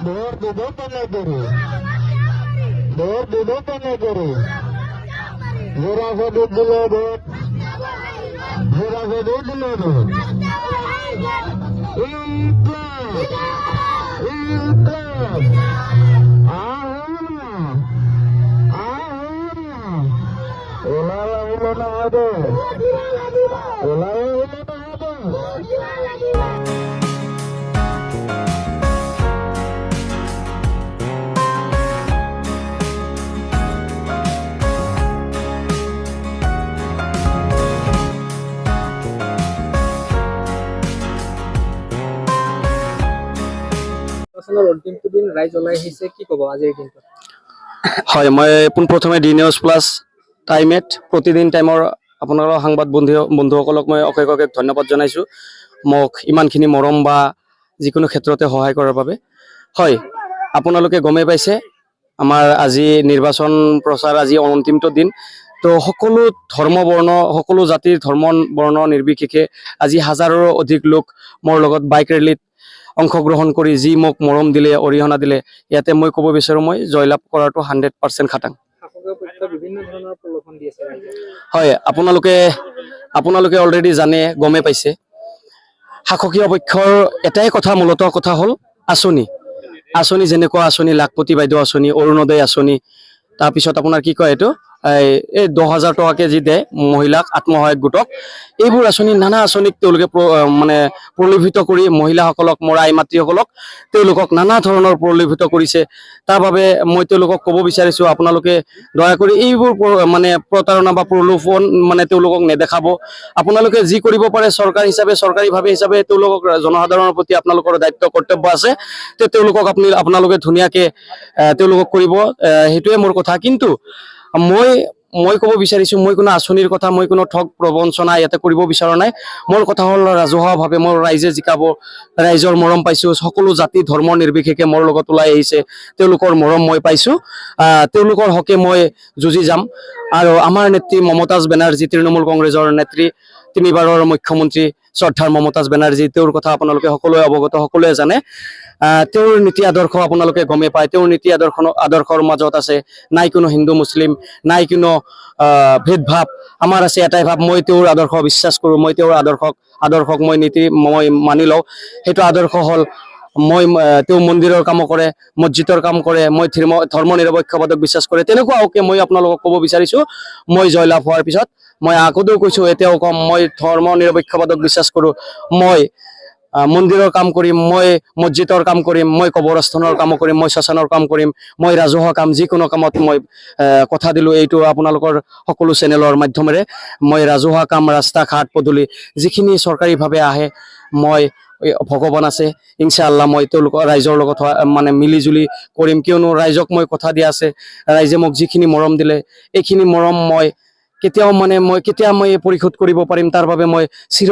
vote দিব কেনে করে ভোট দিব কেনে করে জোড়া যদি দিলে ভোট জোড়া যদি দিলে ভোট ওলা হইল না হবে ওলা হইল না হবে অন্তিমটো দিন ৰাইজ ওলাই আহিছে কি ক'ব আজিৰ দিনটো হয় মই পোনপ্ৰথমে ডি নিউজ প্লাছ টাইমেট প্ৰতিদিন টাইমৰ আপোনালোকৰ সাংবাদ বন্ধুসকলক মই অশেষ ধন্যবাদ জনাইছোঁ মোক ইমানখিনি মৰম বা যিকোনো ক্ষেত্ৰতে সহায় কৰাৰ বাবে হয় আপোনালোকে গমেই পাইছে আমাৰ আজি নিৰ্বাচন প্ৰচাৰ আজি অন্তিমটো দিন তো সকলো ধৰ্ম বৰ্ণ সকলো জাতিৰ ধৰ্ম বৰ্ণ নিৰ্বিশেষে আজি হাজাৰৰো অধিক লোক মোৰ লগত বাইক ৰেলীত অংশগ্ৰহণ কৰি যি মোক মৰম দিলে অৰিহণা দিলে ইয়াতে মই ক'ব বিচাৰোঁ মই জয়লাভ কৰাটো 100% খাটাং হয় আপোনালোকে অলৰেডি জানে গমে পাইছে শাসকীয় পক্ষৰ এটাই কথা মূলতঃ কথা হ'ল আঁচনি যেনেকুৱা আঁচনি লাখপতি বাইদেউ আঁচনি অৰুণোদয় আঁচনি তাৰপিছত আপোনাৰ কি কয় এইটো এই 10,000 টকাকে যি দিয়ে মহিলাক আত্মসহায়ক গোটক এইবোৰ আঁচনি নানা আঁচনিক তেওঁলোকে মানে প্ৰলোভিত কৰি মহিলাসকলক মোৰ আই মাতৃসকলক তেওঁলোকক নানা ধৰণৰ প্ৰলোভিত কৰিছে তাৰ বাবে মই তেওঁলোকক ক'ব বিচাৰিছোঁ আপোনালোকে দয়া কৰি এইবোৰ মানে প্ৰতাৰণা বা প্ৰলোভন মানে তেওঁলোকক নেদেখাব আপোনালোকে যি কৰিব পাৰে চৰকাৰ হিচাপে চৰকাৰীভাৱে হিচাপে তেওঁলোকক জনসাধাৰণৰ প্ৰতি আপোনালোকৰ দায়িত্ব কৰ্তব্য আছে তেওঁলোকক আপোনালোকে ধুনীয়াকৈ তেওঁলোকক কৰিব সেইটোৱে মোৰ কথা কিন্তু মই ক'ব বিচাৰিছোঁ মই কোনো আঁচনিৰ কথা মই কোনো ঠগ প্ৰবঞ্চনা ইয়াতে কৰিব বিচৰা নাই মোৰ কথা হ'ল ৰাজহুৱাভাৱে মোৰ ৰাইজে জিকাব ৰাইজৰ মৰম পাইছোঁ সকলো জাতি ধৰ্ম নিৰ্বিশেষে মোৰ লগত ওলাই আহিছে তেওঁলোকৰ মৰম মই পাইছোঁ তেওঁলোকৰ হকে মই যুঁজি যাম আৰু আমাৰ নেত্ৰী মমতাজ বেনাৰ্জী তৃণমূল কংগ্ৰেছৰ নেত্ৰী 3বাৰৰ মুখ্যমন্ত্ৰী শ্ৰদ্ধাৰ মমতাজ বেনাৰ্জী তেওঁৰ কথা আপোনালোকে সকলোৱে অৱগত সকলোৱে জানে তেওঁৰ নীতি আদৰ্শ আপোনালোকে গমে পায় তেওঁৰ নীতি আদৰ্শৰ মাজত আছে নাই কোনো হিন্দু মুছলিম নাই কোনো ভেদভাৱ আমাৰ আছে এটাই ভাৱ মই তেওঁৰ আদৰ্শ বিশ্বাস কৰোঁ মই তেওঁৰ আদৰ্শক মই নীতি মই মানি লওঁ সেইটো আদৰ্শ হ'ল মই তেওঁ মন্দিৰৰ কাম কৰে মছজিদৰ কাম কৰে মই ধৰ্ম নিৰপেক্ষবাদক বিশ্বাস কৰে তেনেকুৱা ওকে মই আপোনালোকক ক'ব বিচাৰিছোঁ মই জয়লাভ হোৱাৰ পিছত মই আগতেও কৈছোঁ এতিয়াও কম মই ধৰ্ম নিৰপেক্ষবাদক বিশ্বাস কৰোঁ মই মন্দিৰৰ কাম কৰিম মই মছজিদৰ কাম কৰিম মই কবৰস্থানৰ কাম কৰিম মই শ্মশানৰ কাম কৰিম মই ৰাজহুৱা কাম যিকোনো কামত মই কথা দিলোঁ এইটো আপোনালোকৰ সকলো চেনেলৰ মাধ্যমেৰে মই ৰাজহুৱা কাম ৰাস্তা ঘাট পদূলি যিখিনি চৰকাৰীভাৱে আহে মই ভগৱান আছে ইনশাআল্লাহ মই তেওঁলোকৰ ৰাইজৰ লগত মানে মিলিজুলি কৰিম কিয়নো ৰাইজক মই কথা দিয়া আছে ৰাইজে মোক যিখিনি মৰম দিলে এইখিনি মৰম মই কেতিয়া মই পৰিশোধ কৰিব পাৰিম তাৰ বাবে মই চিৰ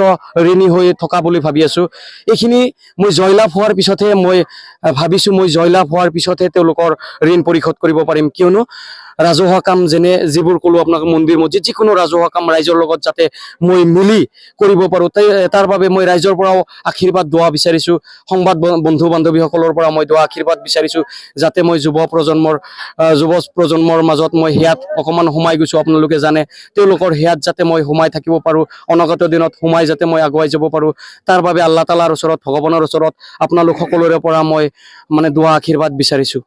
ঋণী হৈ থকা বুলি ভাবি আছোঁ এইখিনি মই জয়লাভ হোৱাৰ পিছতহে মই ভাবিছোঁ মই জয়লাভ হোৱাৰ পিছতহে তেওঁলোকৰ ঋণ পৰিশোধ কৰিব পাৰিম কিয়নো ৰাজহুৱা কাম যেনে যিবোৰ ক'লোঁ আপোনাক মন্দিৰ মছজিদ যিকোনো ৰাজহুৱা কাম ৰাইজৰ লগত যাতে মই মিলি কৰিব পাৰোঁ তাৰ বাবে মই ৰাইজৰ পৰাও আশীৰ্বাদ দোৱা বিচাৰিছোঁ সংবাদ বন্ধু বান্ধৱীসকলৰ পৰা মই দোৱা আশীৰ্বাদ বিচাৰিছোঁ যাতে মই যুৱ প্ৰজন্মৰ মাজত মই হিয়াত অকণমান সোমাই গৈছোঁ আপোনালোকে জানে তেওঁলোকৰ হিয়াত যাতে মই সোমাই থাকিব পাৰোঁ অনাগত দিনত সোমাই যাতে মই আগুৱাই যাব পাৰোঁ তাৰ বাবে আল্লাহ তাআলাৰ ওচৰত ভগৱানৰ ওচৰত আপোনালোক সকলোৰে পৰা মই মানে দোৱা আশীৰ্বাদ বিচাৰিছোঁ